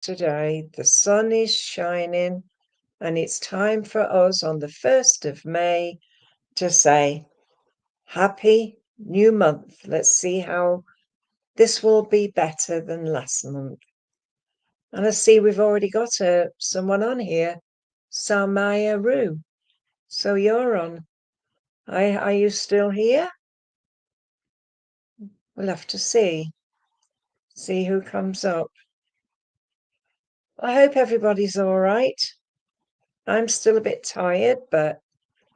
today. The sun is shining, and it's time for us on the 1st of May to say, Happy New Month. Let's see how this will be better than last month. And I see we've already got someone on here, Samaya Roo. So you're on. Are you still here? We'll have to see who comes up. I hope everybody's all right. I'm still a bit tired, but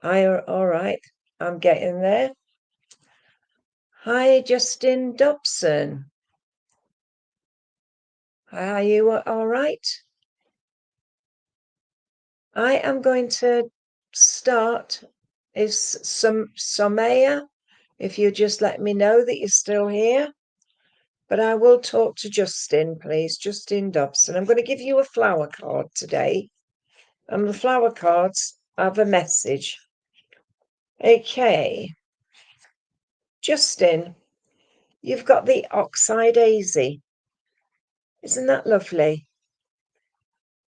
I'm all right. I'm getting there. Hi, Justin Dobson. Are you all right? I am going to start. Is Somaya, if you just let me know that you're still here. But I will talk to Justin, please. Justin Dobson. I'm going to give you a flower card today. And the flower cards have a message. Okay. Justin, you've got the Oxeye Daisy. Isn't that lovely?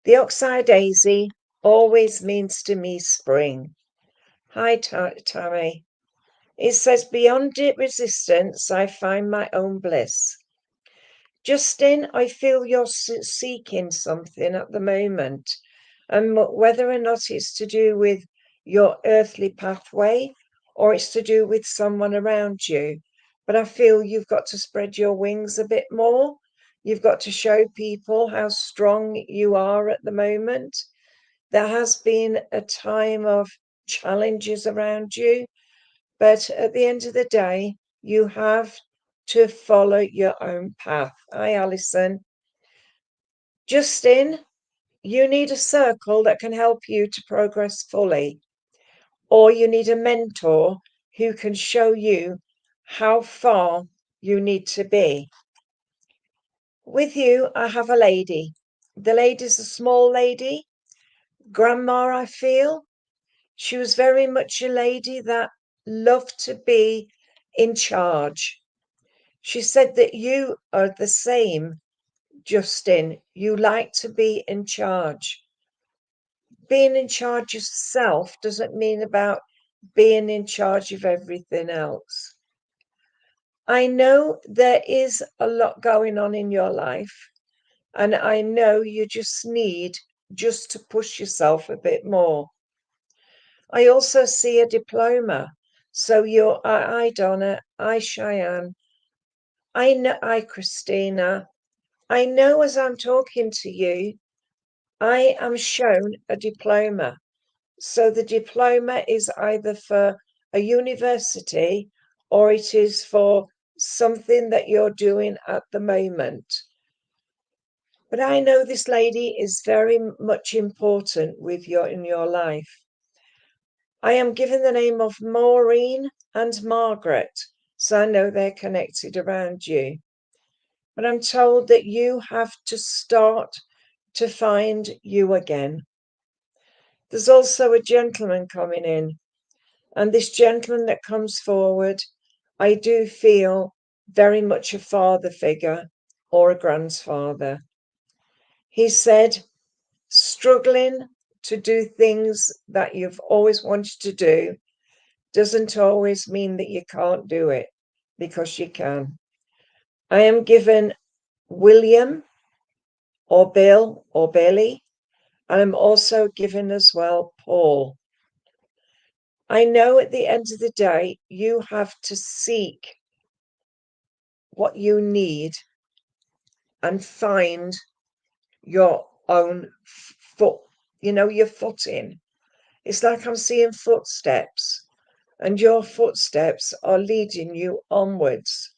The Oxeye Daisy always means to me spring. Hi, Tammy. It says, beyond resistance, I find my own bliss. Justin, I feel you're seeking something at the moment, and whether or not it's to do with your earthly pathway or it's to do with someone around you. But I feel you've got to spread your wings a bit more. You've got to show people how strong you are at the moment. There has been a time of challenges around you, but at the end of the day, you have to follow your own path. Hi, Alison. Justin, you need a circle that can help you to progress fully, or you need a mentor who can show you how far you need to be. With you, I have a lady. The lady's a small lady, grandma, I feel. She was very much a lady that loved to be in charge. She said that you are the same, Justin. You like to be in charge. Being in charge yourself doesn't mean about being in charge of everything else. I know there is a lot going on in your life, and I know you just need just to push yourself a bit more. I also see a diploma. So I, Donna, I, Cheyenne, I know, I, Christina, I know as I'm talking to you, I am shown a diploma. So the diploma is either for a university or it is for something that you're doing at the moment. But I know this lady is very much important in your life. I am given the name of Maureen and Margaret, so I know they're connected around you. But I'm told that you have to start to find you again. There's also a gentleman coming in, and this gentleman that comes forward, I do feel very much a father figure or a grandfather. He said, struggling to do things that you've always wanted to do doesn't always mean that you can't do it, because you can. I am given William or Bill or Billy, and I'm also given as well Paul. I know at the end of the day, you have to seek what you need and find your own foot, your footing. It's like I'm seeing footsteps, and your footsteps are leading you onwards.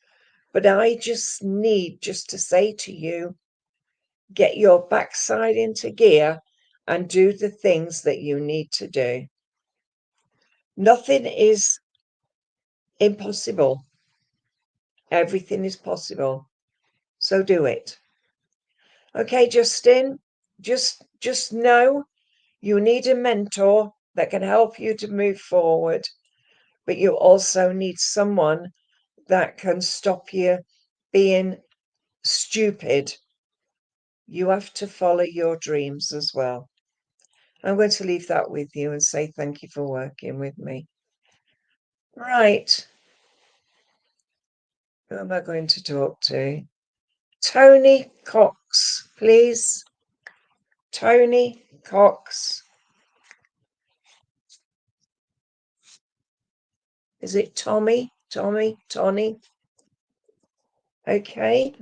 But I just need to say to you, get your backside into gear and do the things that you need to do. Nothing is impossible. Everything is possible. So do it. Okay, Justin, just know you need a mentor that can help you to move forward, but you also need someone that can stop you being stupid You have to follow your dreams as well. I'm going to leave that with you and say thank you for working with me. Right. Who am I going to talk to? Tony Cox, please. Tony Cox. Is it Tommy? Tommy? Tony? Okay.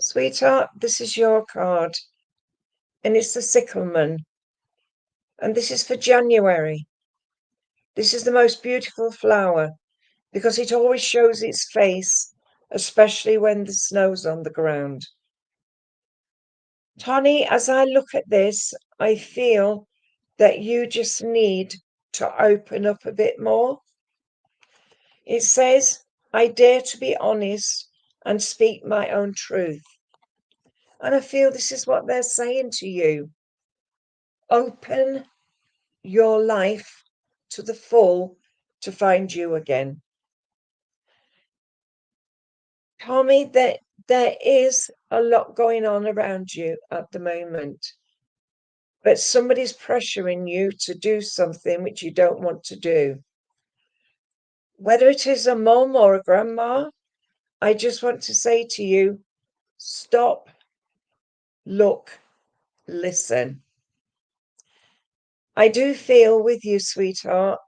Sweetheart, this is your card. And it's the Sickleman. And this is for January. This is the most beautiful flower because it always shows its face, especially when the snow's on the ground. Tony, as I look at this, I feel that you just need to open up a bit more. It says, I dare to be honest and speak my own truth. And I feel this is what they're saying to you. Open your life to the full to find you again. Tommy, there is a lot going on around you at the moment, but somebody's pressuring you to do something which you don't want to do. Whether it is a mum or a grandma, I just want to say to you, stop, look, listen. I do feel with you, sweetheart,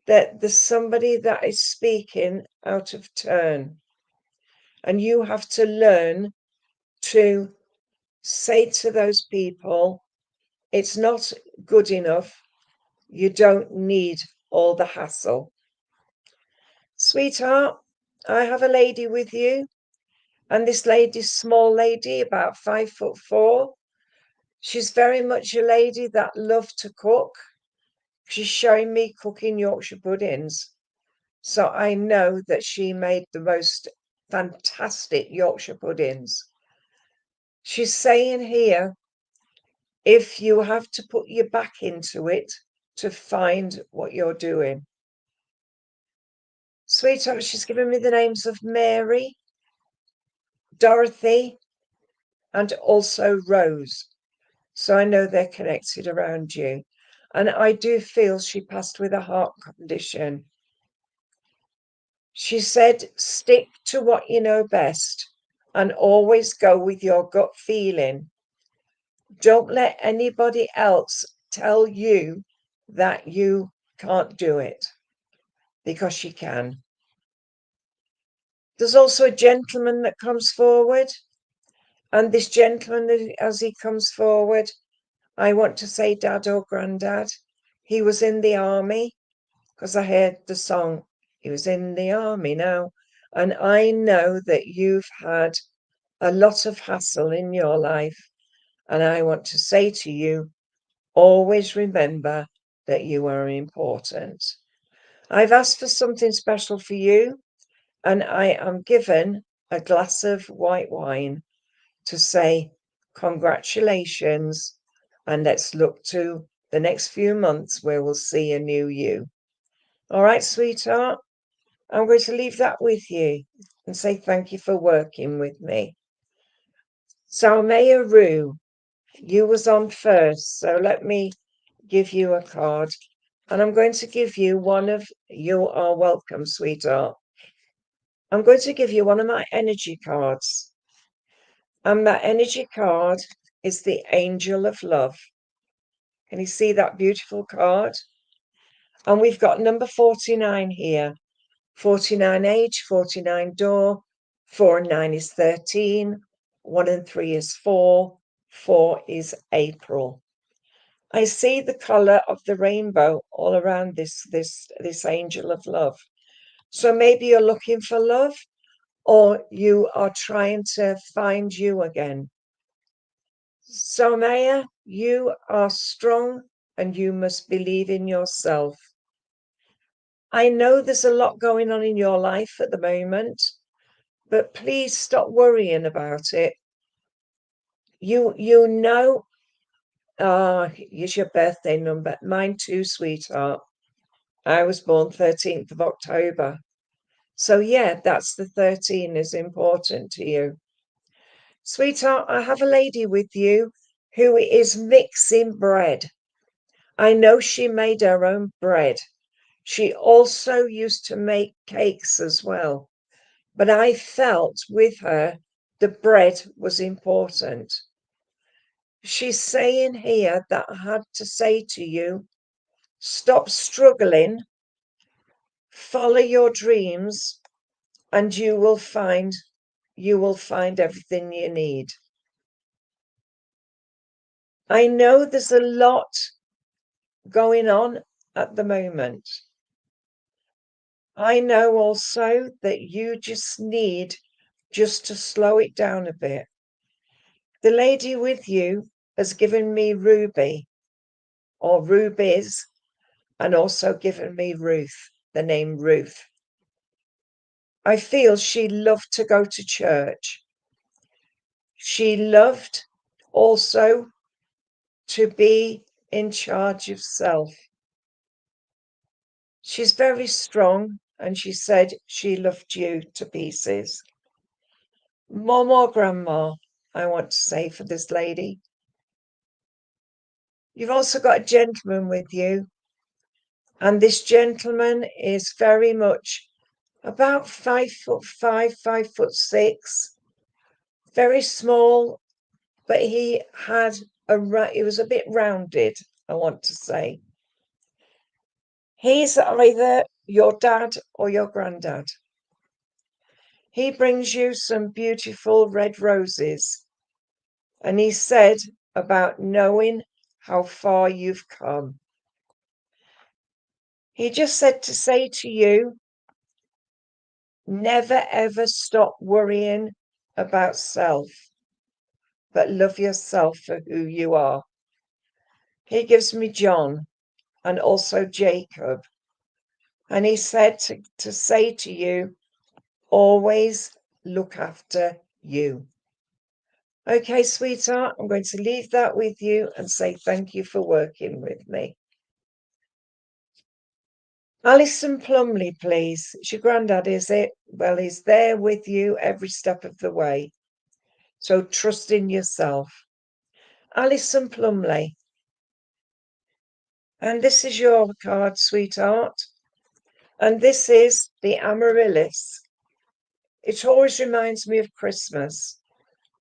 that there's somebody that is speaking out of turn. And you have to learn to say to those people, it's not good enough. You don't need all the hassle. Sweetheart, I have a lady with you, and this lady's small lady, about 5'4". She's very much a lady that loves to cook. She's showing me cooking Yorkshire puddings. So I know that she made the most fantastic Yorkshire puddings. She's saying here, if you have to put your back into it to find what you're doing. Sweetheart, she's given me the names of Mary, Dorothy, and also Rose. So I know they're connected around you. And I do feel she passed with a heart condition. She said, stick to what you know best and always go with your gut feeling. Don't let anybody else tell you that you can't do it, because she can. There's also a gentleman that comes forward. And this gentleman, as he comes forward, I want to say dad or granddad. He was in the army, because I heard the song, he was in the army now. And I know that you've had a lot of hassle in your life. And I want to say to you, always remember that you are important. I've asked for something special for you, and I am given a glass of white wine to say congratulations, and let's look to the next few months where we'll see a new you. All right, sweetheart, I'm going to leave that with you and say thank you for working with me. Salmea Rue, you was on first, so let me give you a card. And I'm going to give you one of, you are welcome, sweetheart. I'm going to give you one of my energy cards. And that energy card is the Angel of Love. Can you see that beautiful card? And we've got number 49 here. 49 age, 49 door, 4 and 9 is 13, 1 and 3 is 4, 4 is April. I see the color of the rainbow all around this angel of love. So maybe you're looking for love, or you are trying to find you again. So Maya, you are strong and you must believe in yourself. I know there's a lot going on in your life at the moment, but please stop worrying about it. You know, here's your birthday number. Mine too, sweetheart. I was born 13th of October. So yeah, that's the 13 is important to you. Sweetheart, I have a lady with you who is mixing bread. I know she made her own bread. She also used to make cakes as well. But I felt with her the bread was important. She's saying here that I had to say to you, stop struggling, follow your dreams, and you will find everything you need. I know there's a lot going on at the moment. I know also that you just need just to slow it down a bit. The lady with you has given me Ruby or Rubies and also given me Ruth, the name Ruth. I feel she loved to go to church. She loved also to be in charge of self. She's very strong and she said she loved you to pieces. Mom or grandma, I want to say for this lady. You've also got a gentleman with you, and this gentleman is very much about 5'5", 5'6", very small, but he was a bit rounded, I want to say. He's either your dad or your granddad. He brings you some beautiful red roses, and he said about knowing how far you've come. He just said to say to you, never ever stop worrying about self, but love yourself for who you are. He gives me John and also Jacob. And he said to say to you, always look after you. Okay, sweetheart, I'm going to leave that with you and say thank you for working with me. Alison Plumley, please. It's your granddad, is it? Well, he's there with you every step of the way. So trust in yourself. Alison Plumley. And this is your card, sweetheart. And this is the amaryllis. It always reminds me of Christmas.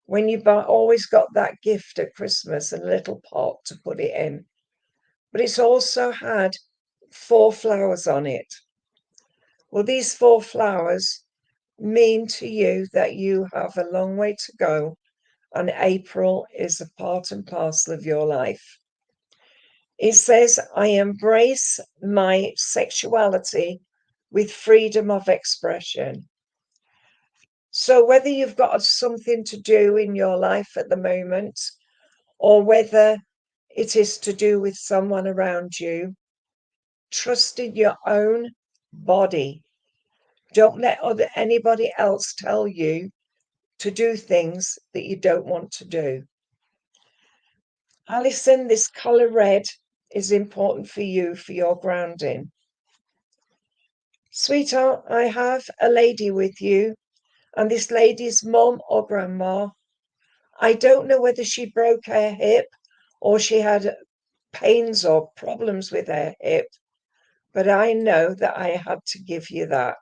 When you always got that gift at Christmas, a little pot to put it in. But it's also had 4 flowers on it. Well, these 4 flowers mean to you that you have a long way to go, and April is a part and parcel of your life. It says, I embrace my sexuality with freedom of expression. So whether you've got something to do in your life at the moment, or whether it is to do with someone around you, trust in your own body. Don't let anybody else tell you to do things that you don't want to do. Alison, this colour red is important for you for your grounding. Sweetheart, I have a lady with you, and this lady's mom or grandma. I don't know whether she broke her hip or she had pains or problems with her hip, but I know that I had to give you that.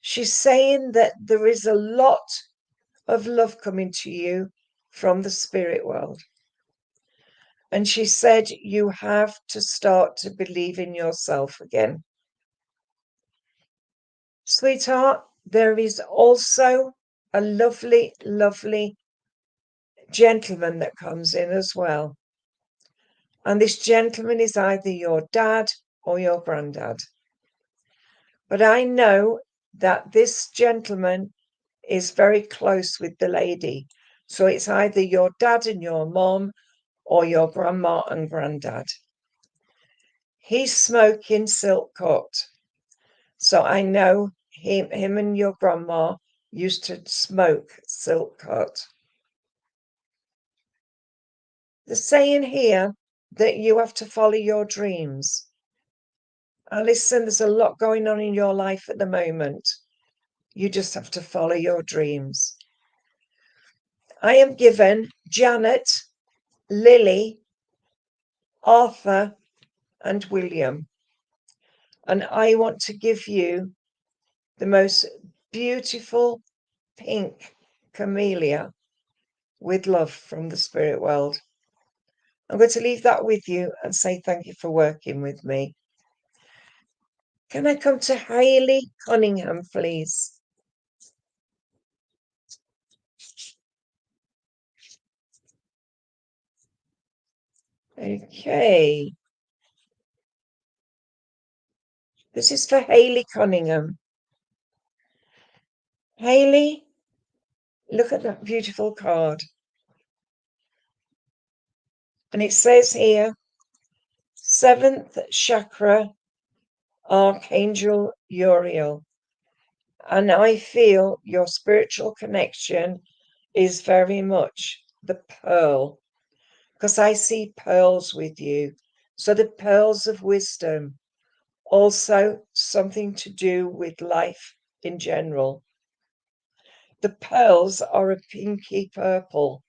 She's saying that there is a lot of love coming to you from the spirit world. And she said you have to start to believe in yourself again. Sweetheart, there is also a lovely, lovely gentleman that comes in as well. And this gentleman is either your dad or your granddad. But I know that this gentleman is very close with the lady. So it's either your dad and your mom or your grandma and granddad. He's smoking silk cut. So I know him and your grandma used to smoke silk cut. The saying here that you have to follow your dreams. Listen, there's a lot going on in your life at the moment. You just have to follow your dreams. I am given Janet, Lily, Arthur, and William. And I want to give you the most beautiful pink camellia with love from the spirit world. I'm going to leave that with you and say thank you for working with me. Can I come to Hayley Cunningham, please? Okay. This is for Hayley Cunningham. Hayley, look at that beautiful card. And it says here, 7th chakra, Archangel Uriel. And I feel your spiritual connection is very much the pearl, because I see pearls with you. So the pearls of wisdom, also something to do with life in general. The pearls are a pinky purple,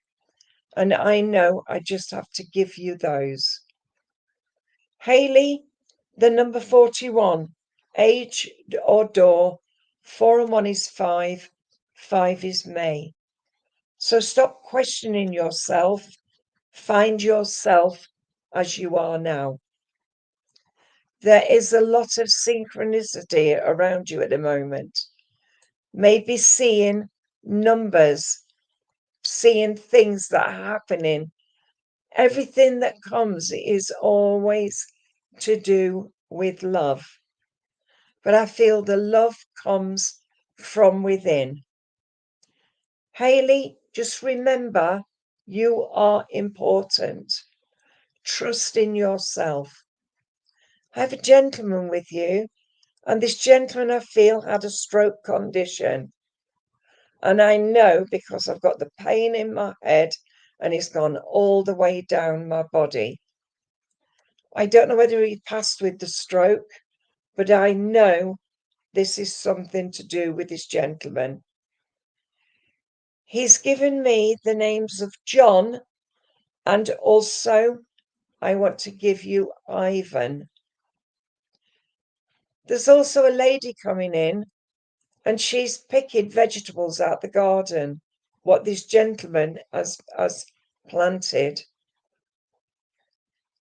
and I know I just have to give you those. Hayley, the number 41, age or door, 4 and 1 is 5, 5 is May. So stop questioning yourself. Find yourself as you are now. There is a lot of synchronicity around you at the moment. Maybe seeing numbers, seeing things that are happening. Everything that comes is always to do with love. But I feel the love comes from within. Hayley, just remember you are important. Trust in yourself. I have a gentleman with you, and this gentleman I feel had a stroke condition. And I know because I've got the pain in my head and it's gone all the way down my body. I don't know whether he passed with the stroke, but I know this is something to do with this gentleman. He's given me the names of John, and also I want to give you Ivan. There's also a lady coming in, and she's picking vegetables out the garden, what this gentleman has planted.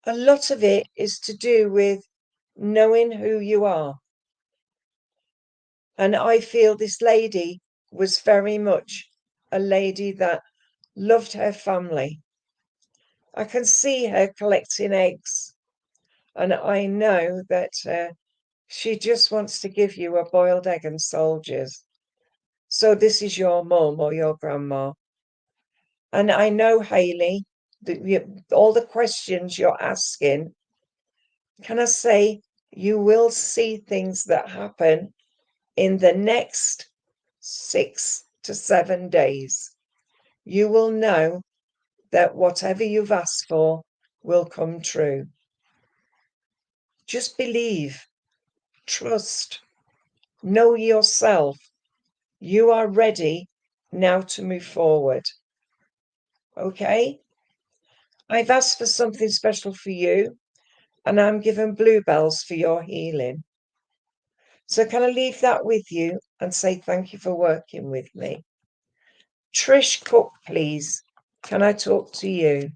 A lot of it is to do with knowing who you are. And I feel this lady was very much a lady that loved her family. I can see her collecting eggs, and I know that she just wants to give you a boiled egg and soldiers. So this is your mum or your grandma. And I know, Hayley, that all the questions you're asking, can I say you will see things that happen in the next 6 to 7 days. You will know that whatever you've asked for will come true. Just believe, trust, know yourself. You are ready now to move forward. Okay? I've asked for something special for you, and I'm given bluebells for your healing. So can I leave that with you and say thank you for working with me? Trish Cook, please. Can I talk to you?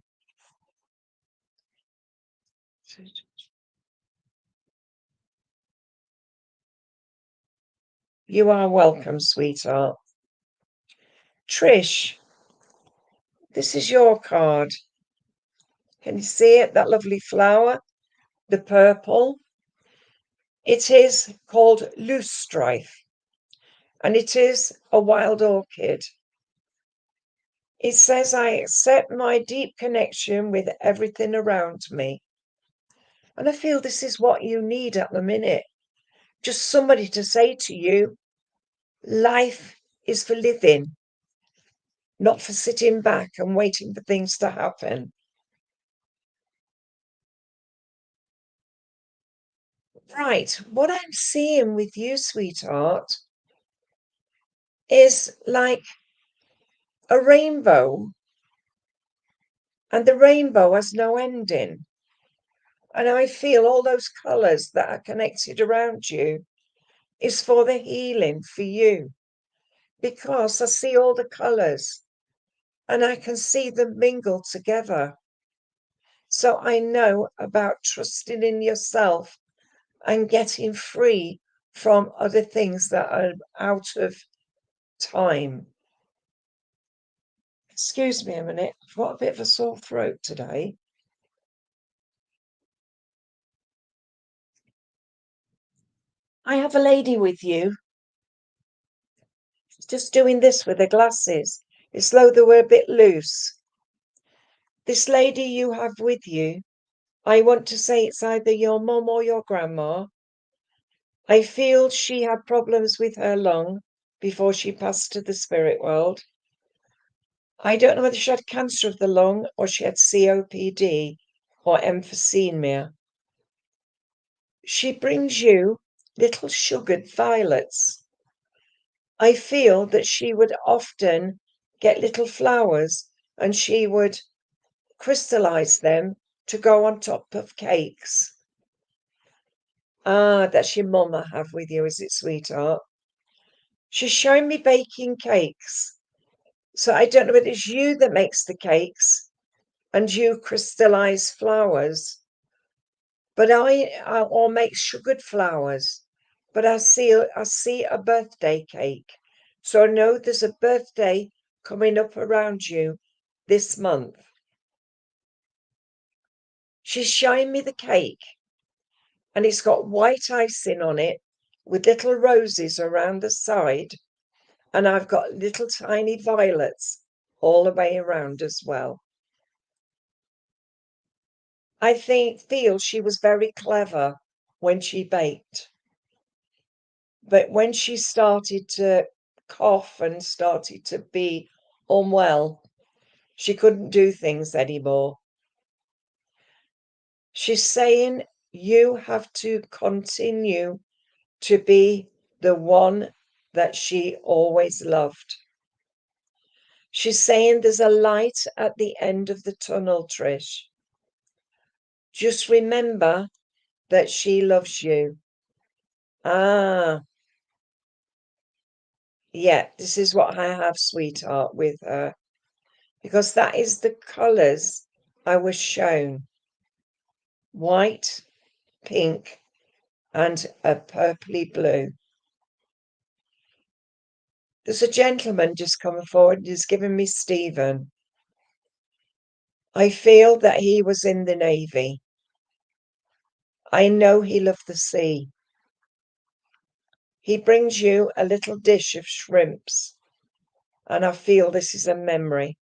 You are welcome, sweetheart. Trish, this is your card. Can you see it? That lovely flower, the purple. It is called loosestrife, and it is a wild orchid. It says, I accept my deep connection with everything around me. And I feel this is what you need at the minute. Just somebody to say to you, life is for living, not for sitting back and waiting for things to happen. Right, what I'm seeing with you, sweetheart, is like a rainbow, and the rainbow has no ending. And I feel all those colours that are connected around you is for the healing for you, because I see all the colours and I can see them mingle together. So I know about trusting in yourself and getting free from other things that are out of time. Excuse me a minute, I've got a bit of a sore throat today. I have a lady with you. She's just doing this with her glasses. It's though they were a bit loose. This lady you have with you, I want to say it's either your mum or your grandma. I feel she had problems with her lung before she passed to the spirit world. I don't know whether she had cancer of the lung or she had COPD or emphysema. She brings you little sugared violets. I feel that she would often get little flowers and she would crystallize them to go on top of cakes. Ah, that's your mum I have with you, is it, sweetheart? She's showing me baking cakes. So I don't know whether it's you that makes the cakes and you crystallize flowers, but I or make sugared flowers. But I see a birthday cake. So I know there's a birthday coming up around you this month. She's showing me the cake and it's got white icing on it with little roses around the side. And I've got little tiny violets all the way around as well. I feel she was very clever when she baked. But when she started to cough and started to be unwell, she couldn't do things anymore. She's saying you have to continue to be the one that she always loved. She's saying there's a light at the end of the tunnel, Trish. Just remember that she loves you. Ah, yeah, this is what I have, sweetheart, with her. Because that is the colours I was shown. White, pink, and a purpley blue. There's a gentleman just coming forward and he's giving me Stephen. I feel that he was in the Navy. I know he loved the sea. He brings you a little dish of shrimps, and I feel this is a memory.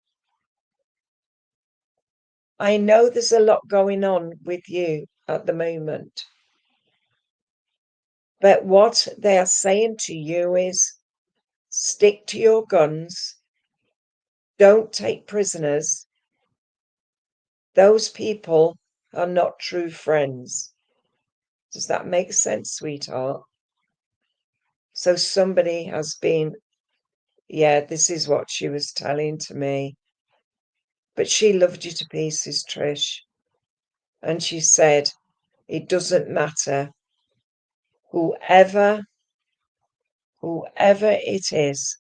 I know there's a lot going on with you at the moment, but what they are saying to you is stick to your guns, don't take prisoners. Those people are not true friends. Does that make sense, sweetheart? So somebody has been, yeah, this is what she was telling to me. But she loved you to pieces, Trish. And she said, it doesn't matter. Whoever it is,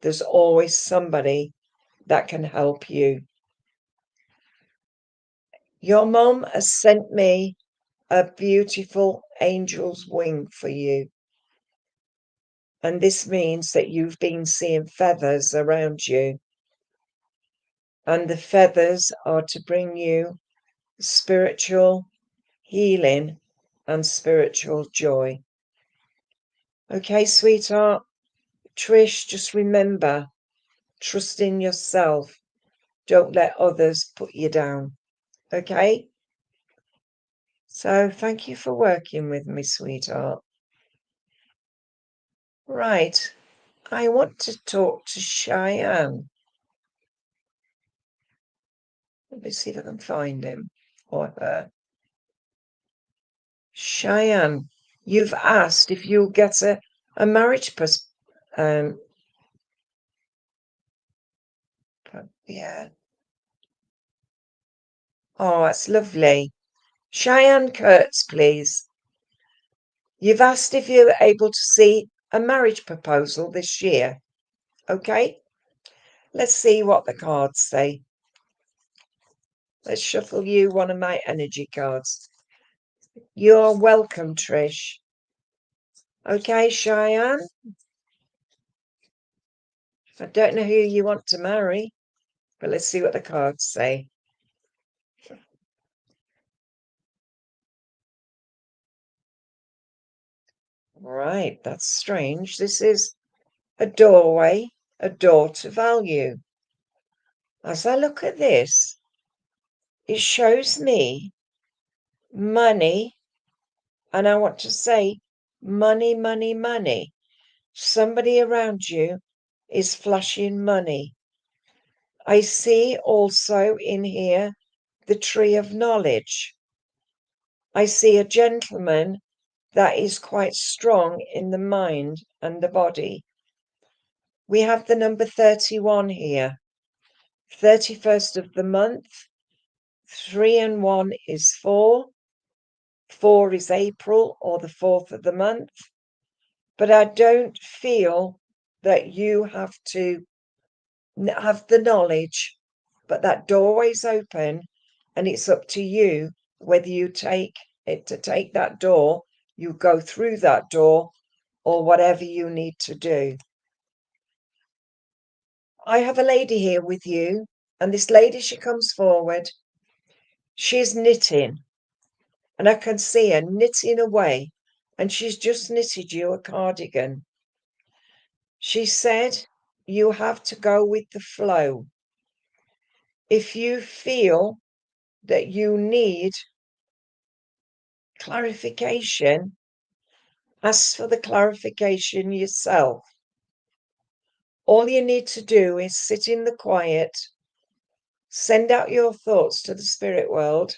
there's always somebody that can help you. Your mum has sent me a beautiful angel's wing for you. And this means that you've been seeing feathers around you. And the feathers are to bring you spiritual healing and spiritual joy. Okay, sweetheart? Trish, just remember, trust in yourself. Don't let others put you down. Okay? So thank you for working with me, sweetheart. Right. I want to talk to Cheyenne. Let me see if I can find him or her. Cheyenne, you've asked if you'll get a marriage yeah. Oh, that's lovely. Cheyenne Kurtz, please. You've asked if you're able to see a marriage proposal this year. Okay? Let's see what the cards say. Let's shuffle you one of my energy cards. You're welcome, Trish. Okay, Cheyenne? I don't know who you want to marry, but let's see what the cards say. Right, that's strange. This is a doorway, a door to value. As I look at this, it shows me money, and I want to say money, money, money. Somebody around you is flashing money. I see also in here the tree of knowledge. I see a gentleman that is quite strong in the mind and the body. We have the number 31 here. 31st of the month. 3 and 1 is 4. 4 is April or the 4th of the month. But I don't feel that you have to have the knowledge, but that doorway's open and it's up to you whether you take that door, you go through that door, or whatever you need to do. I have a lady here with you, and this lady, she comes forward. She's knitting, and I can see her knitting away, and she's just knitted you a cardigan. She said, you have to go with the flow. If you feel that you need clarification, ask for the clarification yourself. All you need to do is sit in the quiet, send out your thoughts to the spirit world,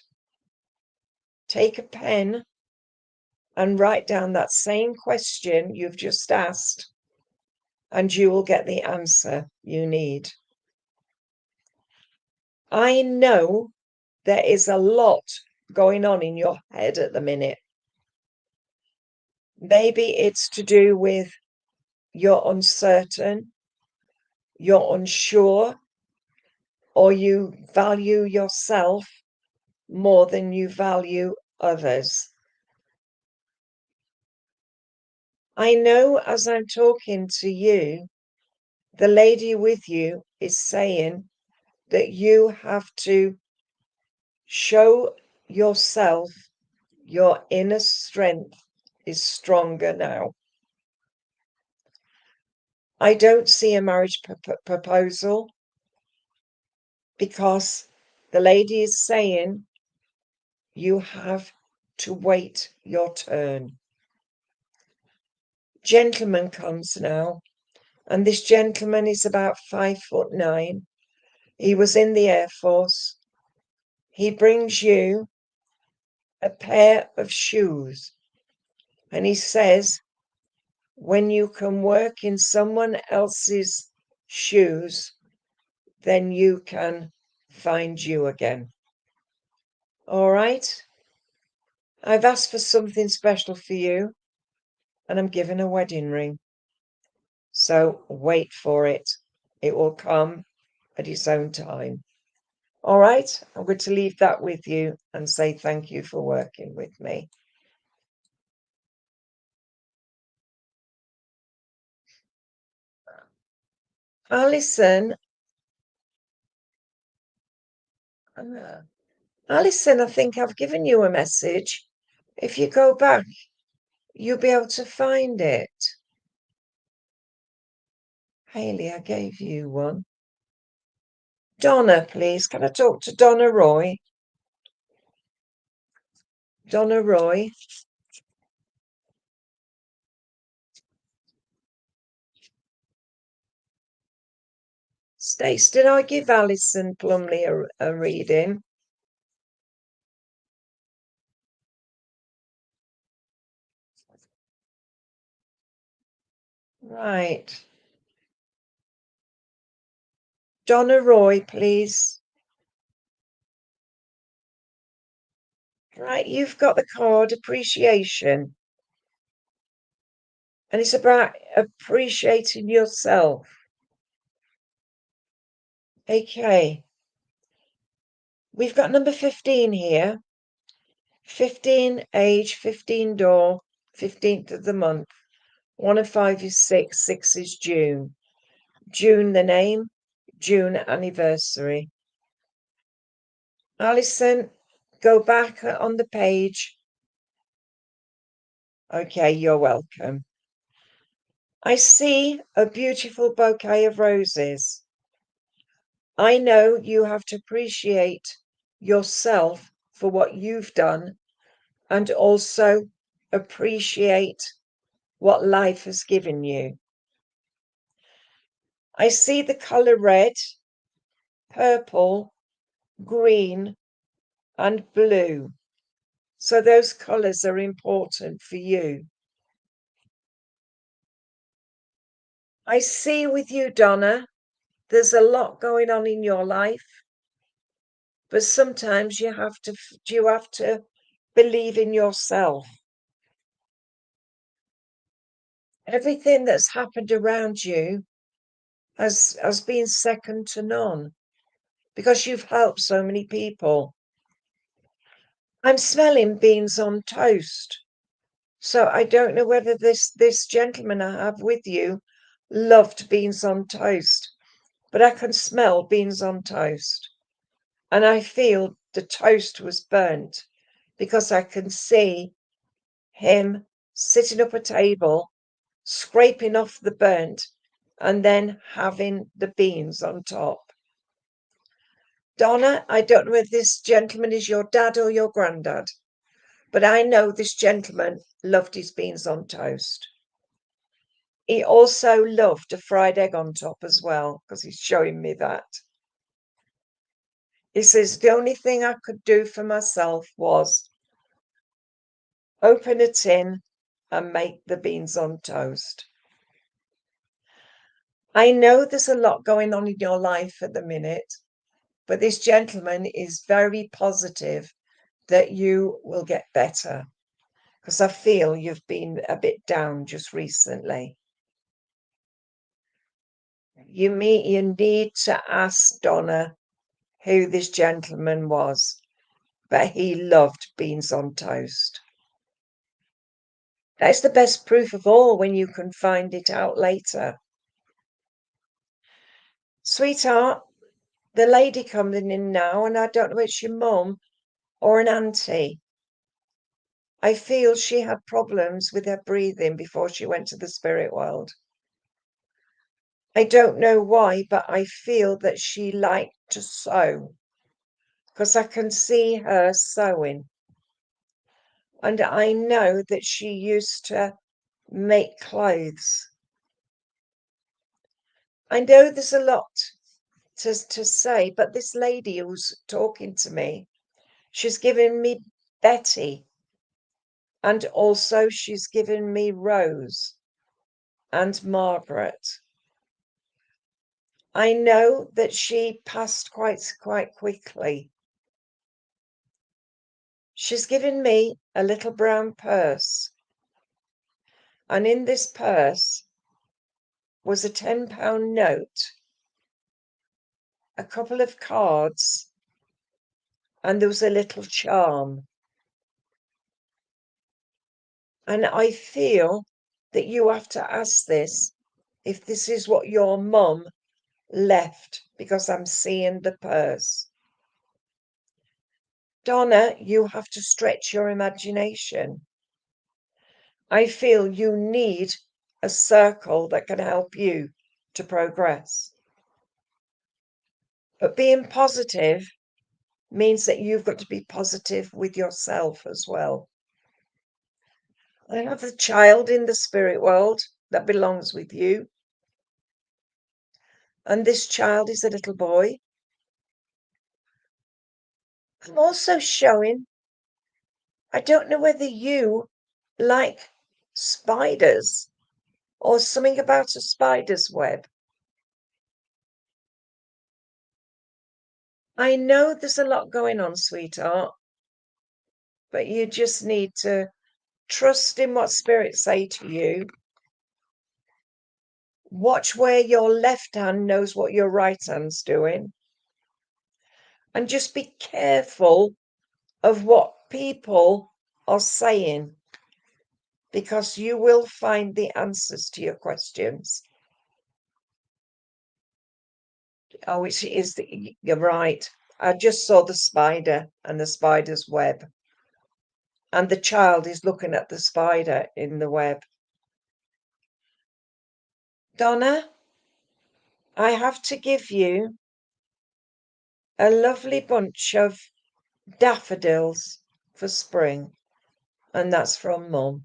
take a pen and write down that same question you've just asked, and you will get the answer you need. I know there is a lot going on in your head at the minute. Maybe it's to do with you're uncertain, you're unsure, or you value yourself more than you value others. I know as I'm talking to you, the lady with you is saying that you have to show yourself your inner strength is stronger now. I don't see a marriage proposal because the lady is saying you have to wait your turn. Gentleman comes now, and this gentleman is about 5'9". He was in the Air Force. He brings you a pair of shoes, and he says, when you can work in someone else's shoes, then you can find you again. All right? I've asked for something special for you, and I'm giving a wedding ring. So wait for it. It will come at its own time. All right? I'm going to leave that with you and say thank you for working with me. Alison, Alison, I think I've given you a message. If you go back, you'll be able to find it. Hayley, I gave you one. Donna, please. Can I talk to Donna Roy? Donna Roy. Stace, did I give Alison Plumley a reading? Right. Donna Roy, please. Right, you've got the card appreciation. And it's about appreciating yourself. Okay. We've got number 15 here. 15 age, 15 door, 15th of the month. 1 of 5 is 6, 6 is June. June the name, June anniversary. Alison, go back on the page. Okay, you're welcome. I see a beautiful bouquet of roses. I know you have to appreciate yourself for what you've done and also appreciate what life has given you. I see the colour red, purple, green, and blue. So those colours are important for you. I see with you, Donna, there's a lot going on in your life, but sometimes you have to believe in yourself. Everything that's happened around you has been second to none because you've helped so many people. I'm smelling beans on toast. So I don't know whether this gentleman I have with you loved beans on toast, but I can smell beans on toast. And I feel the toast was burnt because I can see him sitting up a table, scraping off the burnt, and then having the beans on top. Donna, I don't know if this gentleman is your dad or your granddad, but I know this gentleman loved his beans on toast. He also loved a fried egg on top as well, because he's showing me that. He says, the only thing I could do for myself was open a tin and make the beans on toast. I know there's a lot going on in your life at the minute, but this gentleman is very positive that you will get better, because I feel you've been a bit down just recently. You need to ask Donna who this gentleman was, but he loved beans on toast. That's the best proof of all when you can find it out later. Sweetheart, the lady coming in now, and I don't know if it's your mum or an auntie. I feel she had problems with her breathing before she went to the spirit world. I don't know why, but I feel that she liked to sew, because I can see her sewing. And I know that she used to make clothes. I know there's a lot to say, but this lady who's talking to me, she's given me Betty, and also she's given me Rose and Margaret. I know that she passed quite quickly. She's given me a little brown purse, and in this purse was a £10 note, a couple of cards, and there was a little charm. And I feel that you have to ask this if this is what your mum left, because I'm seeing the purse. Donna, you have to stretch your imagination. I feel you need a circle that can help you to progress. But being positive means that you've got to be positive with yourself as well. I have a child in the spirit world that belongs with you. And this child is a little boy. I'm also showing, I don't know whether you like spiders or something about a spider's web? I know there's a lot going on, sweetheart, but you just need to trust in what spirits say to you. Watch where your left hand knows what your right hand's doing. And just be careful of what people are saying, because you will find the answers to your questions. Oh, you're right. I just saw the spider and the spider's web. And the child is looking at the spider in the web. Donna, I have to give you a lovely bunch of daffodils for spring, and that's from Mum.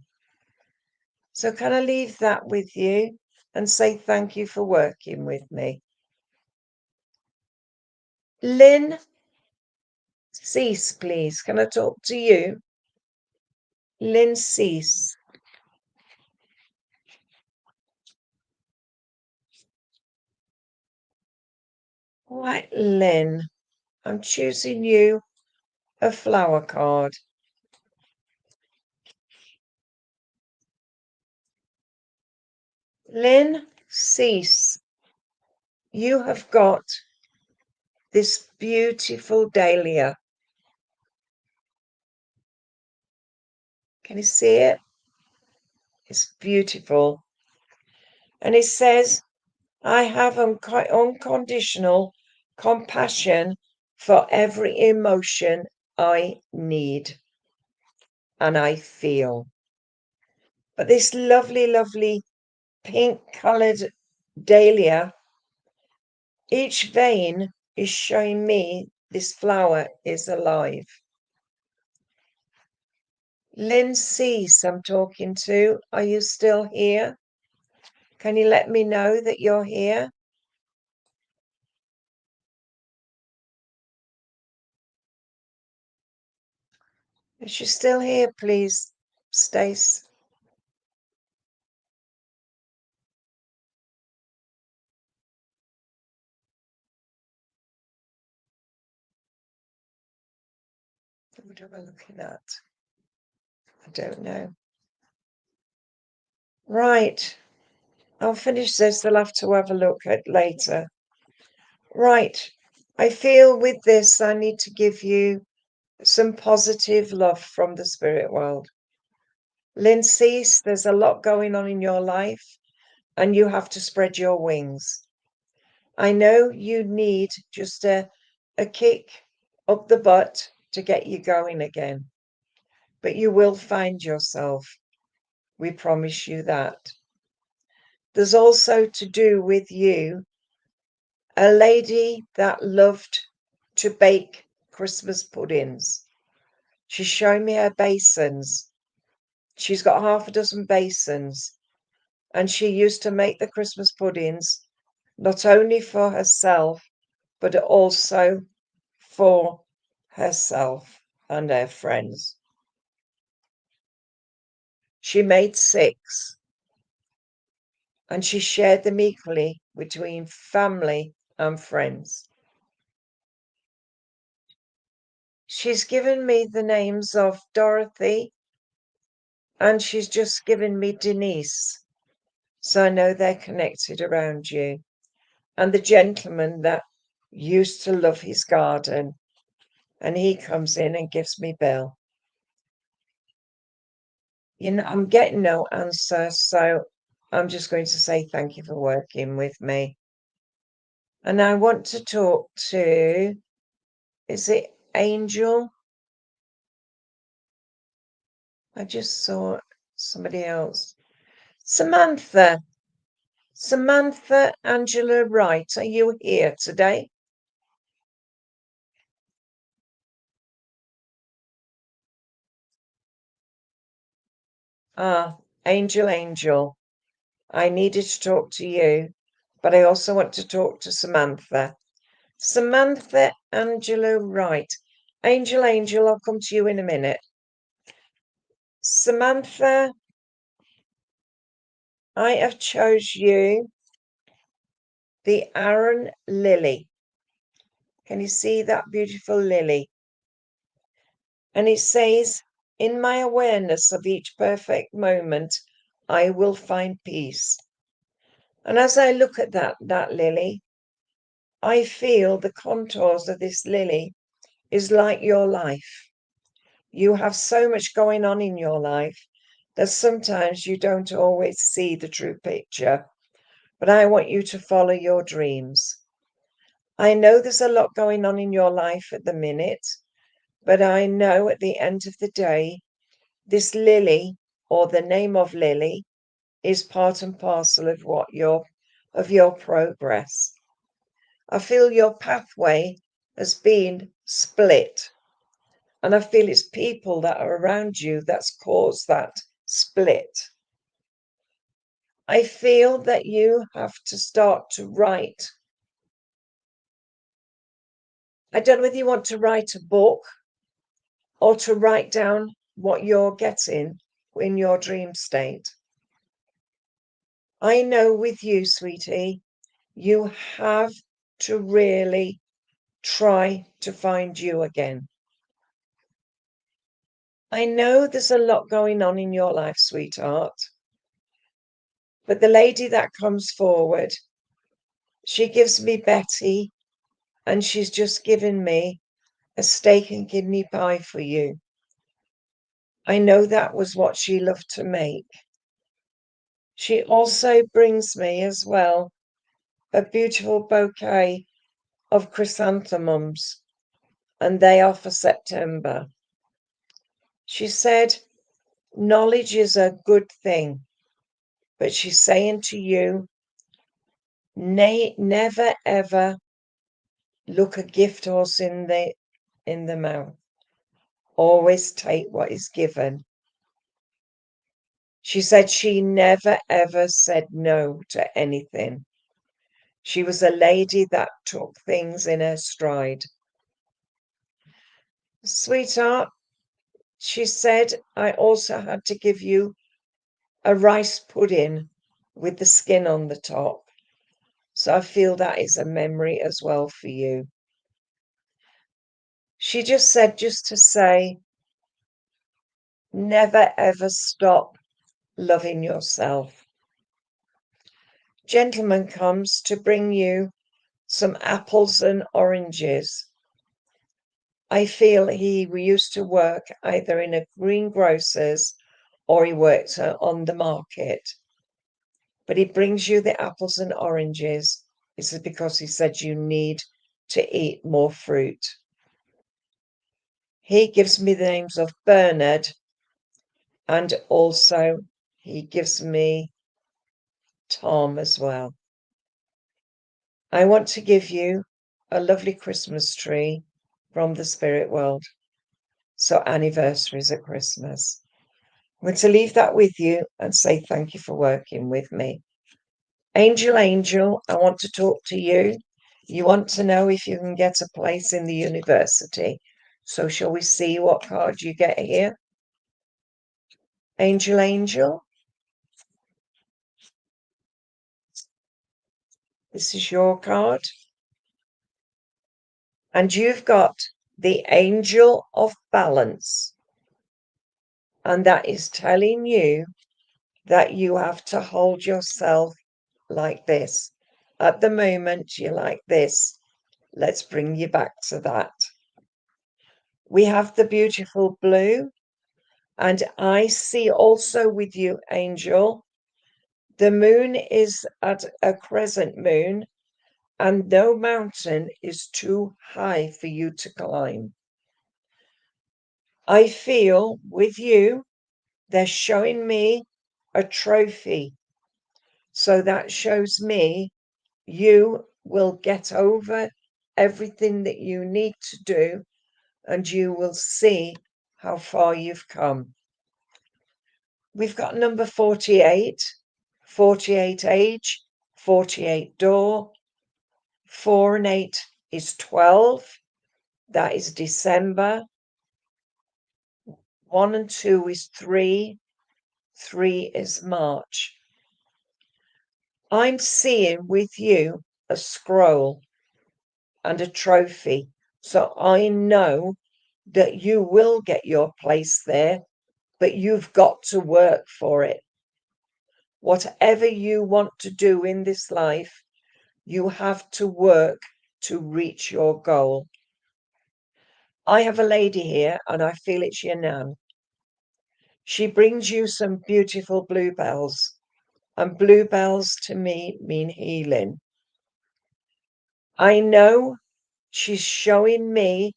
So can I leave that with you and say thank you for working with me? Lynn, cease, please. Can I talk to you? Lynn, cease. Right, Lynn, I'm choosing you a flower card. Lynn, cease. You have got this beautiful dahlia. Can you see it? It's beautiful. And it says, I have unconditional compassion for every emotion I need and I feel. But this lovely, lovely pink coloured dahlia, each vein is showing me this flower is alive. Lynn Cease, I'm talking to. Are you still here? Can you let me know that you're here? Is she still here, please, Stace? What am I looking at? I don't know. Right. I'll finish this. I'll have to have a look at later. Right. I feel with this, I need to give you some positive love from the spirit world. Lindsay, there's a lot going on in your life and you have to spread your wings. I know you need just a kick up the butt to get you going again, but you will find yourself. We promise you that. There's also to do with you, a lady that loved to bake Christmas puddings. She's showing me her basins. She's got half a dozen basins, and she used to make the Christmas puddings not only for herself, but also for herself and her friends. She made 6, and she shared them equally between family and friends. She's given me the names of Dorothy, and she's just given me Denise. So I know they're connected around you. And the gentleman that used to love his garden, and he comes in and gives me Bill. You know, I'm getting no answer, so I'm just going to say thank you for working with me. And I want to talk to, is it Angel? I just saw somebody else. Samantha. Samantha Angela Wright, are you here today? Ah, Angel. I needed to talk to you, but I also want to talk to Samantha. Samantha Angela Wright. Angel, I'll come to you in a minute. Samantha I have chose you the Aran lily. Can you see that beautiful lily? And it says, in my awareness of each perfect moment, I will find peace. And as I look at that lily, I feel the contours of this lily is like your life. You have so much going on in your life that sometimes you don't always see the true picture. But I want you to follow your dreams. I know there's a lot going on in your life at the minute, but I know at the end of the day, this lily, or the name of lily, is part and parcel of your progress. I feel your pathway has been split, and I feel it's people that are around you that's caused that split. I feel that you have to start to write. I don't know whether you want to write a book or to write down what you're getting in your dream state. I know with you, sweetie, you have to really try to find you again. I know there's a lot going on in your life, sweetheart, but the lady that comes forward, she gives me Betty, and she's just given me a steak and kidney pie for you. I know that was what she loved to make. She also brings me as well a beautiful bouquet of chrysanthemums, and they are for September. She said, knowledge is a good thing, but she's saying to you, never ever look a gift horse in the mouth. Always take what is given. She said she never ever said no to anything. She was a lady that took things in her stride. Sweetheart, she said, I also had to give you a rice pudding with the skin on the top. So I feel that is a memory as well for you. She just said, just to say, never ever stop loving yourself. Gentleman comes to bring you some apples and oranges. I feel he used to work either in a greengrocer's or he worked on the market. But he brings you the apples and oranges. This is because he said you need to eat more fruit. He gives me the names of Bernard, and also he gives me Tom as well. I want to give you a lovely Christmas tree from the spirit world. So anniversaries at Christmas. I'm going to leave that with you and say thank you for working with me. Angel, I want to talk to you. You want to know if you can get a place in the university. So shall we see what card you get here? Angel, this is your card. And you've got the Angel of Balance. And that is telling you that you have to hold yourself like this. At the moment, you're like this. Let's bring you back to that. We have the beautiful blue. And I see also with you, Angel, the moon is at a crescent moon, and no mountain is too high for you to climb. I feel with you, they're showing me a trophy. So that shows me you will get over everything that you need to do, and you will see how far you've come. We've got number 48, 48 age, 48 door. 4 and 8 is 12. That is December. 1 and 2 is 3. 3 is March. I'm seeing with you a scroll and a trophy. So I know that you will get your place there, but you've got to work for it. Whatever you want to do in this life, you have to work to reach your goal. I have a lady here and I feel it's your nan. She brings you some beautiful bluebells, and bluebells to me mean healing. I know she's showing me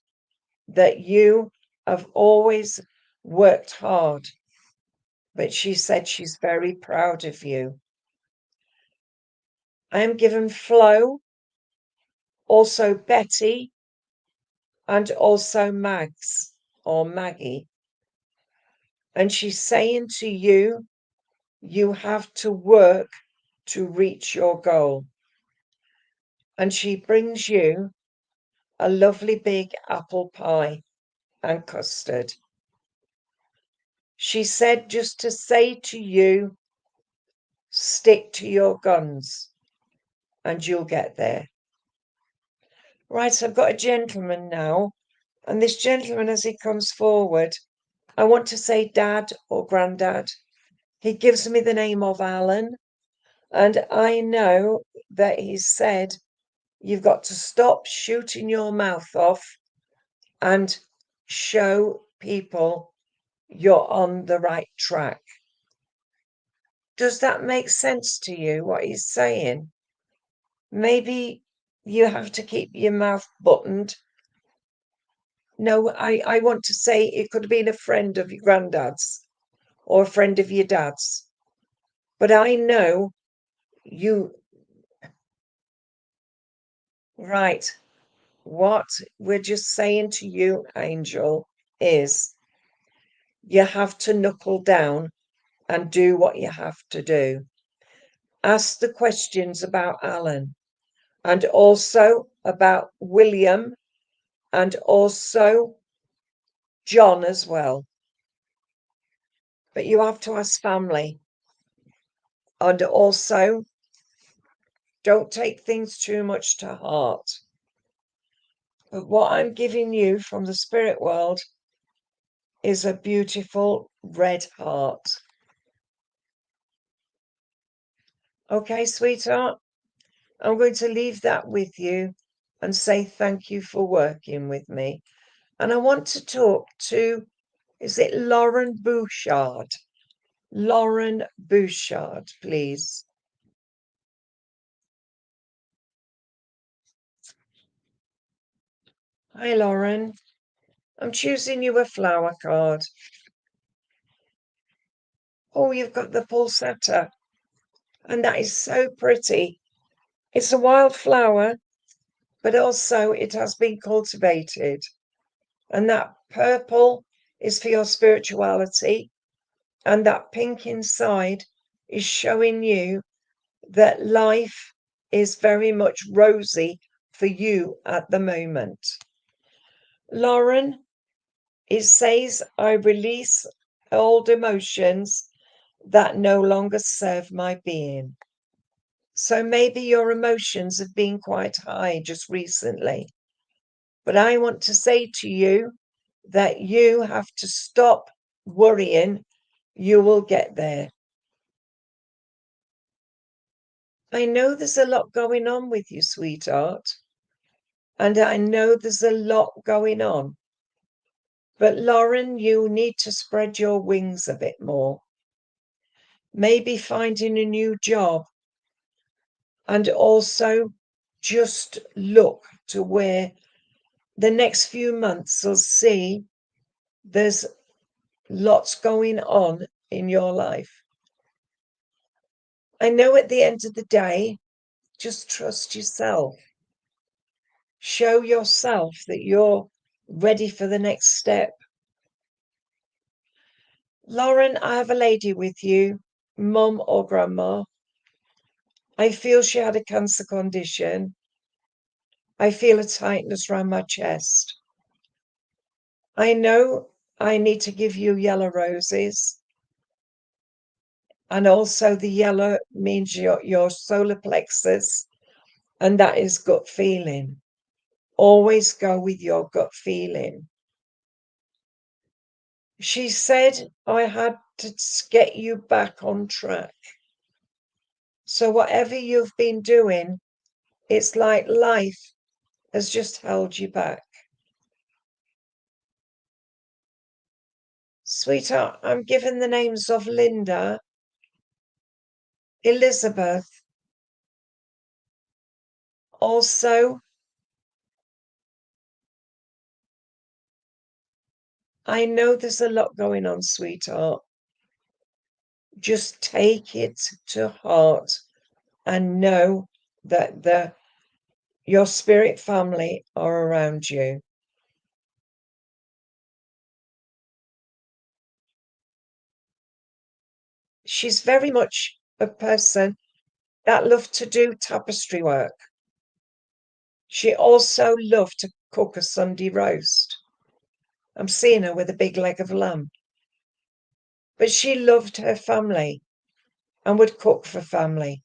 that you have always worked hard, but she said she's very proud of you. I am given Flo, also Betty, and also Mags or Maggie. And she's saying to you, you have to work to reach your goal. And she brings you a lovely big apple pie and custard. She said just to say to you, stick to your guns and you'll get there. Right, I've got a gentleman now, and this gentleman, as he comes forward, I want to say dad or granddad. He gives me the name of Alan, and I know that he said you've got to stop shooting your mouth off and show people you're on the right track. Does that make sense to you, what he's saying? Maybe you have to keep your mouth buttoned. No, I want to say it could have been a friend of your granddad's or a friend of your dad's. But I know you, right, what we're just saying to you, Angel, is you have to knuckle down and do what you have to do. Ask the questions about Alan and also about William and also John as well. But you have to ask family. And also, don't take things too much to heart. But what I'm giving you from the spirit world is a beautiful red heart. Okay, sweetheart? I'm going to leave that with you and say thank you for working with me. And I want to talk to, is it Lauren Bouchard? Lauren Bouchard, please. Hi, Lauren. I'm choosing you a flower card. Oh, you've got the pulsetta. And that is so pretty. It's a wild flower, but also it has been cultivated. And that purple is for your spirituality. And that pink inside is showing you that life is very much rosy for you at the moment. Lauren, it says, I release old emotions that no longer serve my being. So maybe your emotions have been quite high just recently. But I want to say to you that you have to stop worrying. You will get there. I know there's a lot going on with you, sweetheart. And I know there's a lot going on. But Lauren, you need to spread your wings a bit more. Maybe finding a new job. And also just look to where the next few months will see there's lots going on in your life. I know at the end of the day, just trust yourself. Show yourself that you're ready for the next step. Lauren, I have a lady with you, mum or grandma. I feel she had a cancer condition. I feel a tightness around my chest. I know I need to give you yellow roses. And also the yellow means your solar plexus, and that is gut feeling. Always go with your gut feeling. She said I had to get you back on track. So whatever you've been doing, it's like life has just held you back. Sweetheart, I'm given the names of Linda, Elizabeth. Also, I know there's a lot going on, sweetheart. Just take it to heart and know that your spirit family are around you. She's very much a person that loved to do tapestry work. She also loved to cook a Sunday roast. I'm seeing her with a big leg of lamb. But she loved her family and would cook for family.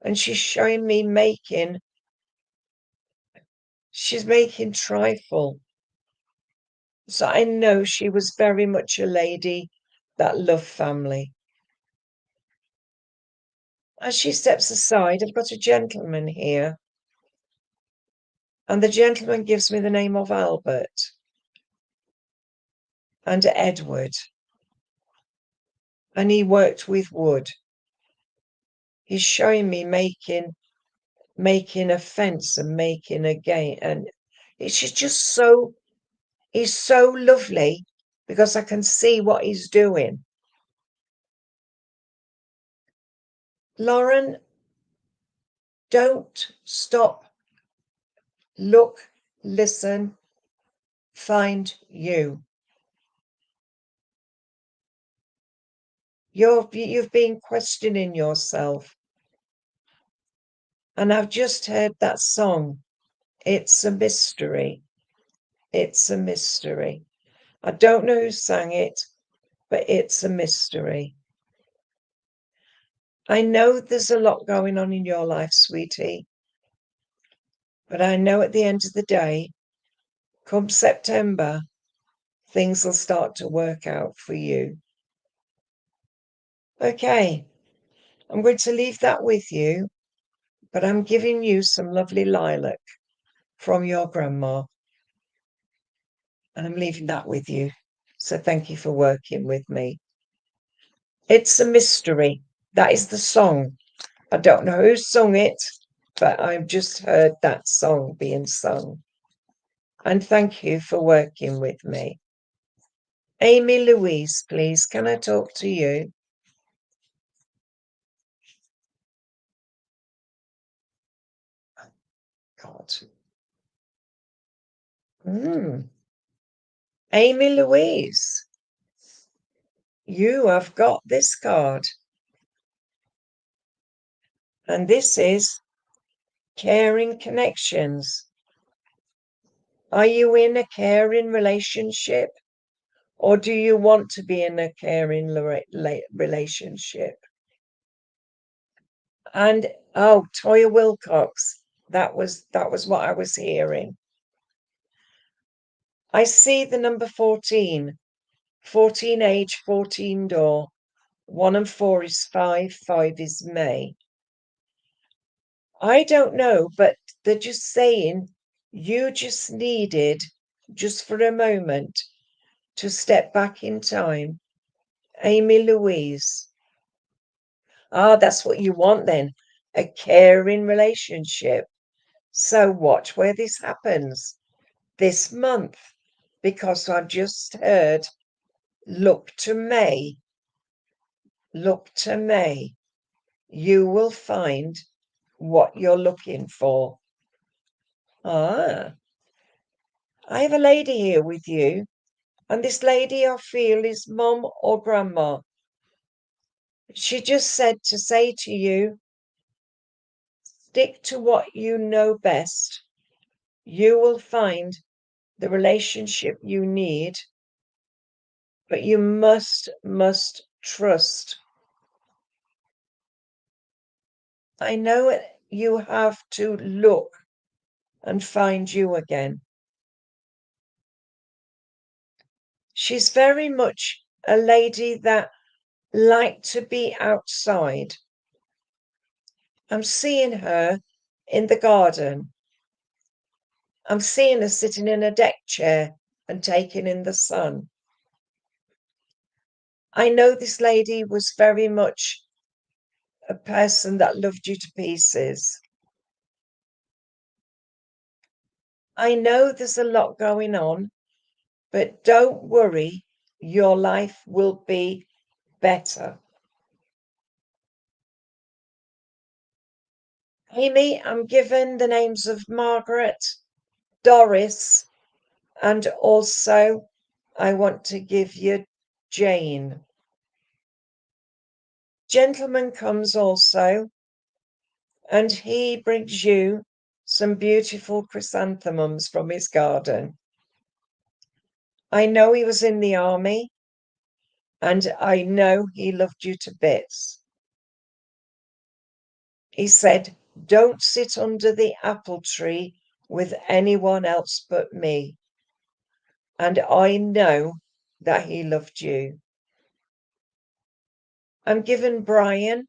And she's showing me she's making trifle. So I know she was very much a lady that loved family. As she steps aside, I've got a gentleman here. And the gentleman gives me the name of Albert and Edward. And he worked with wood. He's showing me making a fence and making a gate. And it's just so, he's so lovely because I can see what he's doing. Lauren, don't stop. Look, listen, find you. You've been questioning yourself. And I've just heard that song. It's a mystery. It's a mystery. I don't know who sang it, but it's a mystery. I know there's a lot going on in your life, sweetie. But I know at the end of the day, come September, things will start to work out for you. Okay, I'm going to leave that with you, but I'm giving you some lovely lilac from your grandma. And I'm leaving that with you. So thank you for working with me. It's a mystery. That is the song. I don't know who sung it, but I've just heard that song being sung. And thank you for working with me. Amy Louise, please, can I talk to you? God. Amy Louise, you have got this card. And this is Caring Connections. Are you in a caring relationship? Or do you want to be in a caring relationship? And oh, Toya Wilcox, that was what I was hearing. I see the number 14. 14 age, 14 door. 1 and 4 is 5, 5 is May. I don't know, but they're just saying you just needed, just for a moment, to step back in time. Amy Louise. Ah, that's what you want then, a caring relationship. So watch where this happens this month, because I've just heard, look to May. Look to May. You will find what you're looking for. Ah, I have a lady here with you, and this lady I feel is mum or grandma. She just said to say to you, stick to what you know best. You will find the relationship you need, but you must trust. I know you have to look and find you again. She's very much a lady that liked to be outside. I'm seeing her in the garden. I'm seeing her sitting in a deck chair and taking in the sun. I know this lady was very much a person that loved you to pieces. I know there's a lot going on, but don't worry, your life will be better. Amy, I'm given the names of Margaret, Doris, and also I want to give you Jane. Gentleman comes also, and he brings you some beautiful chrysanthemums from his garden. I know he was in the army, and I know he loved you to bits. He said, "Don't sit under the apple tree with anyone else but me." And I know that he loved you. I'm given Brian,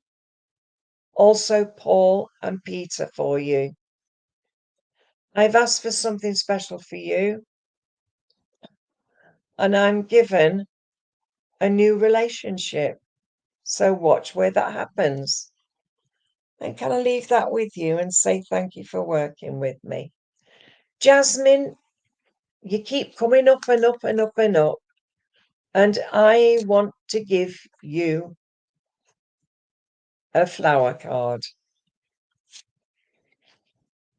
also Paul and Peter for you. I've asked for something special for you, and I'm given a new relationship. So watch where that happens. And can I leave that with you and say thank you for working with me? Jasmine, you keep coming up and up and up and up. And I want to give you a flower card.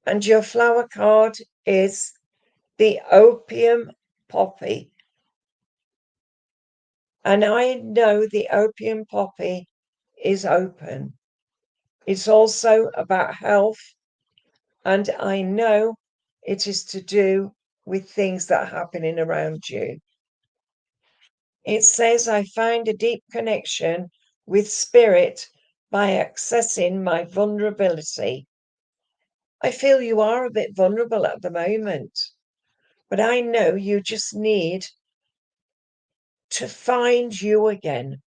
And your flower card is the opium poppy. And I know the opium poppy is open. It's also about health. And I know it is to do with things that are happening around you. It says, I find a deep connection with spirit by accessing my vulnerability. I feel you are a bit vulnerable at the moment, but I know you just need to find you again.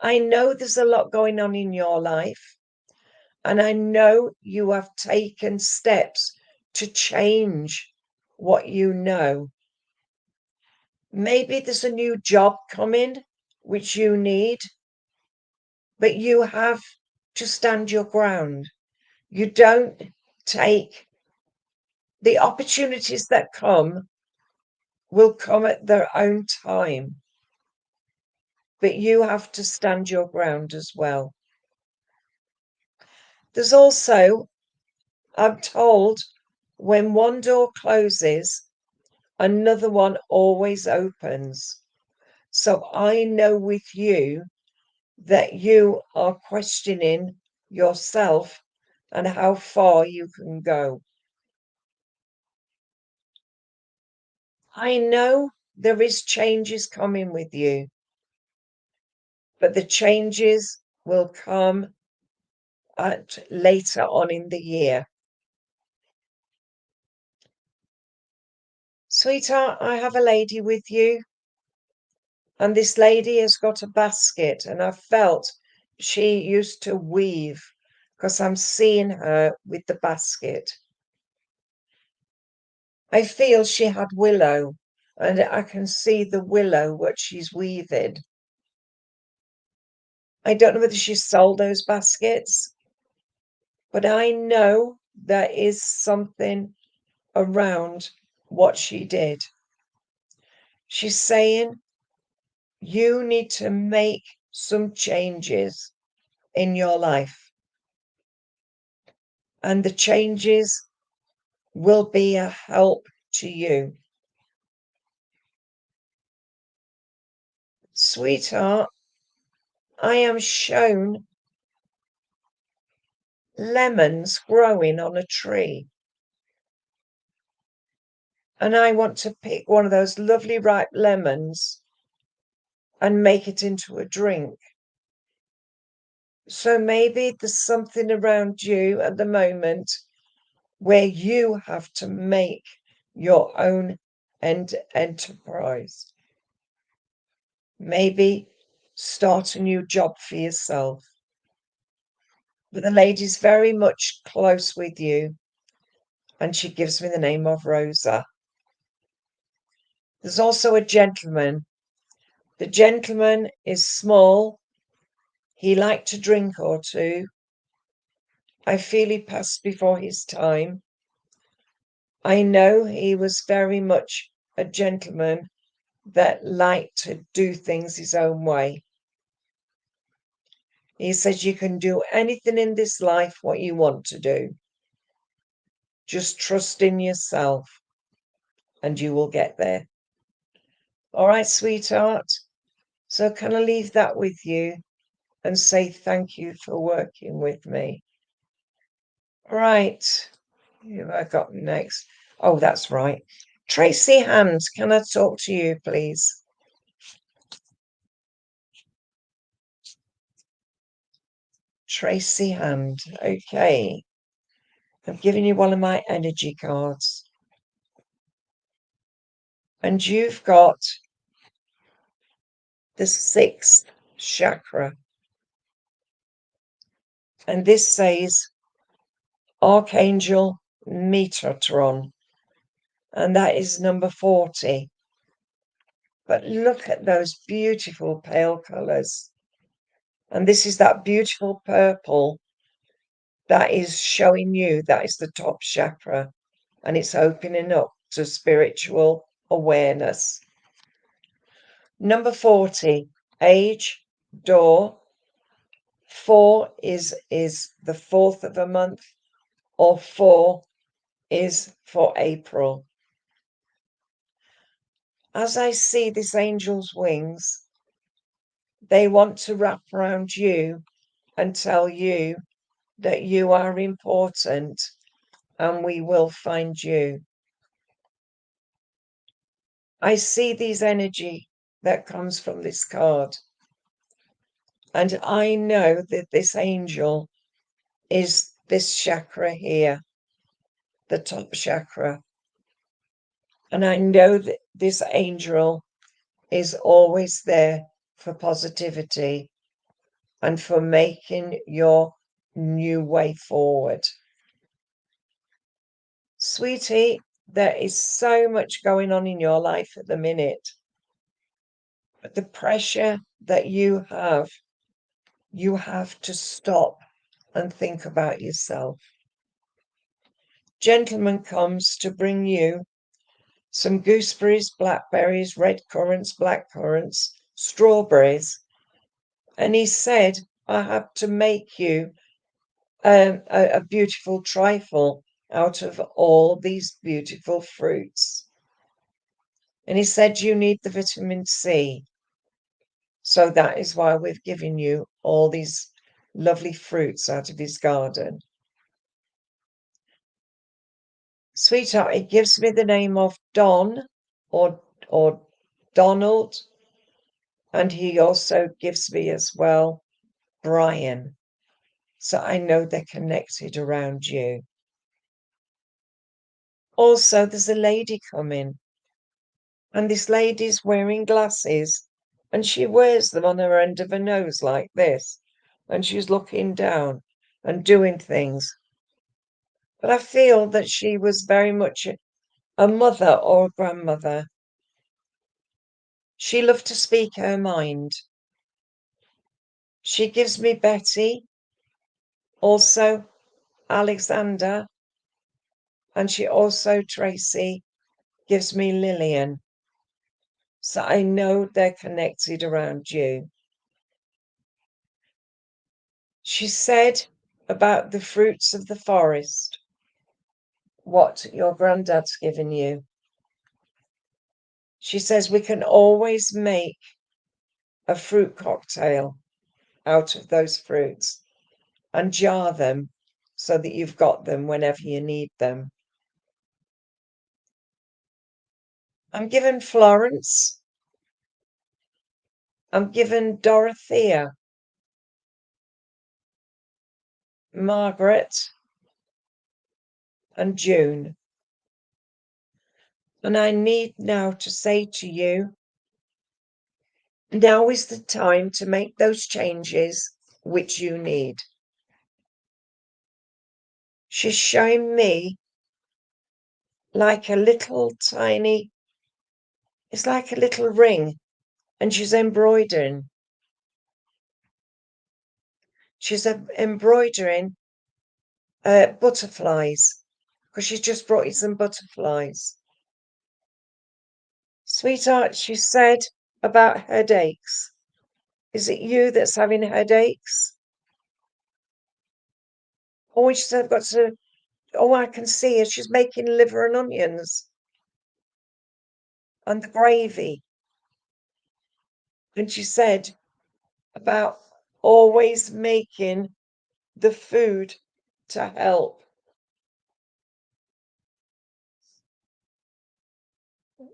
I know there's a lot going on in your life, and I know you have taken steps to change what you know. Maybe there's a new job coming which you need, but you have to stand your ground. You don't take the opportunities that will come at their own time, but you have to stand your ground as well. There's also, I'm told, when one door closes, another one always opens. So I know with you that you are questioning yourself and how far you can go. I know there is changes coming with you, but the changes will come at later on in the year. Sweetheart, I have a lady with you, and this lady has got a basket, and I felt she used to weave because I'm seeing her with the basket. I feel she had willow, and I can see the willow what she's weaving. I don't know whether she sold those baskets, but I know there is something around what she did. She's saying you need to make some changes in your life, and the changes will be a help to you. Sweetheart, I am shown lemons growing on a tree. And I want to pick one of those lovely ripe lemons and make it into a drink. So maybe there's something around you at the moment where you have to make your own enterprise. Maybe start a new job for yourself. But the lady's very much close with you, and she gives me the name of Rosa. There's also a gentleman. The gentleman is small. He liked to drink or two. I feel he passed before his time. I know he was very much a gentleman that liked to do things his own way. He says you can do anything in this life what you want to do. Just trust in yourself and you will get there. All right, sweetheart. So can I leave that with you and say thank you for working with me? Right. Who have I got next? Oh, that's right. Tracy Hand, can I talk to you, please? Tracy Hand. Okay. I'm giving you one of my energy cards. And you've got the sixth chakra. And this says Archangel Metatron. And that is number 40. But look at those beautiful pale colours. And this is that beautiful purple that is showing you that is the top chakra. And it's opening up to spiritual awareness. Number 40, age, door. 4 is the 4th of a month, or 4 is for April. As I see this angel's wings, they want to wrap around you and tell you that you are important and we will find you. I see these energy that comes from this card. And I know that this angel is this chakra here, the top chakra. And I know that this angel is always there for positivity and for making your new way forward. Sweetie, there is so much going on in your life at the minute. But the pressure that you have to stop and think about yourself. Gentleman comes to bring you some gooseberries, blackberries, red currants, black currants, strawberries. And he said, I have to make you a beautiful trifle out of all these beautiful fruits. And he said, you need the vitamin C. So that is why we've given you all these lovely fruits out of his garden. Sweetheart, it gives me the name of Don or Donald. And he also gives me as well Brian. So I know they're connected around you. Also, there's a lady coming. And this lady's wearing glasses. And she wears them on her end of her nose like this. And she's looking down and doing things. But I feel that she was very much a mother or a grandmother. She loved to speak her mind. She gives me Betty, also Alexander, and she also, Tracy, gives me Lillian. So I know they're connected around you. She said about the fruits of the forest, what your granddad's given you. She says we can always make a fruit cocktail out of those fruits and jar them so that you've got them whenever you need them. I'm given Florence. I'm given Dorothea. Margaret, and June. And I need now to say to you, now is the time to make those changes which you need. She's showing me like a little tiny, it's like a little ring, and she's embroidering. She's embroidering butterflies, because she's just brought you some butterflies. Sweetheart, she said about headaches. Is it you that's having headaches? Oh, she said, I've got to, oh, I can see her. She's making liver and onions and the gravy. And she said about always making the food to help.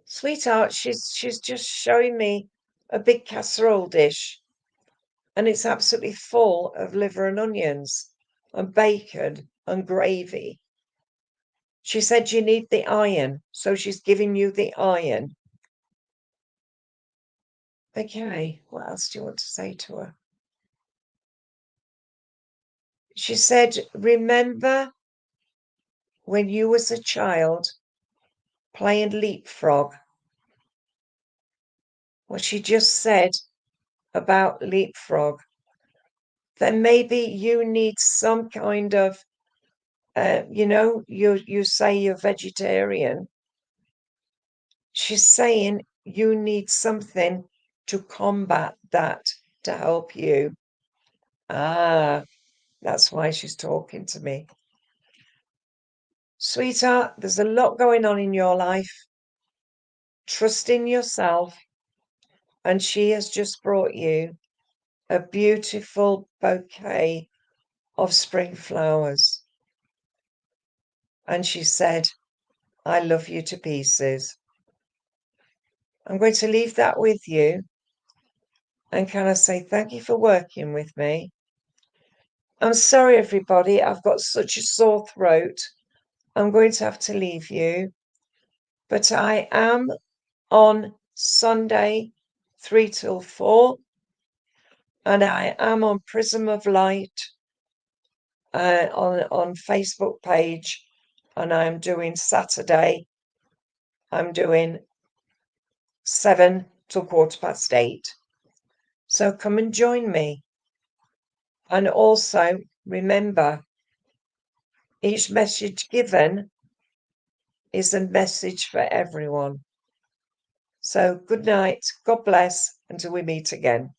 Sweetheart, she's just showing me a big casserole dish, and it's absolutely full of liver and onions and bacon and gravy. She said you need the iron, so she's giving you the iron. Okay, what else do you want to say to her? She said, remember when you was a child playing leapfrog? What she just said about leapfrog, then maybe you need some kind of, you say you're vegetarian. She's saying you need something to combat that, to help you. Ah, that's why she's talking to me. Sweetheart, there's a lot going on in your life. Trust in yourself. And she has just brought you a beautiful bouquet of spring flowers. And she said, I love you to pieces. I'm going to leave that with you. And can I say thank you for working with me? I'm sorry, everybody. I've got such a sore throat. I'm going to have to leave you. But I am on Sunday, 3 till 4. And I am on Prism of Light on Facebook page. And I'm doing Saturday. I'm doing 7 till 8:15. So come and join me. And also remember, each message given is a message for everyone. So good night. God bless until we meet again.